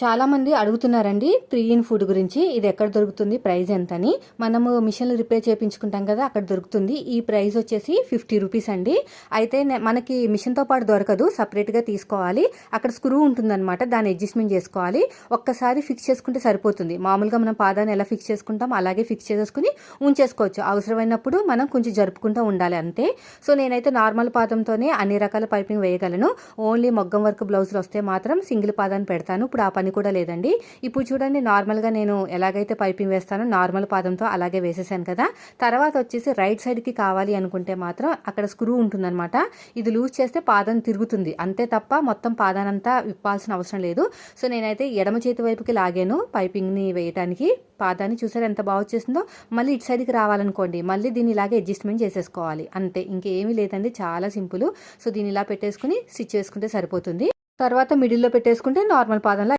చాలామంది అడుగుతున్నారండి 3 in food గురించి. ఇది ఎక్కడ దొరుకుతుంది, ప్రైస్ ఎంతని. మనము మిషన్లు రిపేర్ చేయించుకుంటాం కదా, అక్కడ దొరుకుతుంది. ఈ ప్రైస్ వచ్చేసి 50 రూపీస్ అండి. అయితే మనకి మిషన్తో పాటు దొరకదు, సపరేట్గా తీసుకోవాలి. అక్కడ స్క్రూ ఉంటుందన్నమాట, దాన్ని అడ్జస్ట్మెంట్ చేసుకోవాలి. ఒక్కసారి ఫిక్స్ చేసుకుంటే సరిపోతుంది. మామూలుగా మనం పాదాన్ని ఎలా ఫిక్స్ చేసుకుంటాం అలాగే ఫిక్స్ చేసుకుని ఉంచేసుకోవచ్చు. అవసరమైనప్పుడు మనం కొంచెం జరుపుకుంటూ ఉండాలి అంతే. సో నేనైతే నార్మల్ పాదంతోనే అన్ని రకాల పైపింగ్ వేయగలను. ఓన్లీ మగ్గం వర్క్ బ్లౌజులు వస్తే మాత్రం సింగిల్ పాదాన్ని పెడతాను. ఇప్పుడు ఆ పని కూడా లేదండి. ఇప్పుడు చూడండి, నార్మల్గా నేను ఎలాగైతే పైపింగ్ వేస్తానో నార్మల్ పాదంతో అలాగే వేసేసాను కదా. తర్వాత వచ్చేసి రైట్ సైడ్కి కావాలి అనుకుంటే మాత్రం అక్కడ స్క్రూ ఉంటుందన్నమాట. ఇది లూజ్ చేస్తే పాదం తిరుగుతుంది అంతే తప్ప మొత్తం పాదానంతా విప్పాల్సిన అవసరం లేదు. సో నేనైతే ఎడమ చేతి వైపుకి లాగాను పైపింగ్ని వేయడానికి. పాదాన్ని చూసారు ఎంత బాగా వచ్చేసిందో. మళ్ళీ ఇటు సైడ్కి రావాలనుకోండి, మళ్ళీ దీన్ని ఇలాగే అడ్జస్ట్మెంట్ చేసేసుకోవాలి అంతే. ఇంకేమీ లేదండి, చాలా సింపుల్. సో దీన్ని ఇలా పెట్టేసుకుని స్టిచ్ చేసుకుంటే సరిపోతుంది. తర్వాత మిడిల్లో పెట్టేసుకుంటే నార్మల్ పాదంలో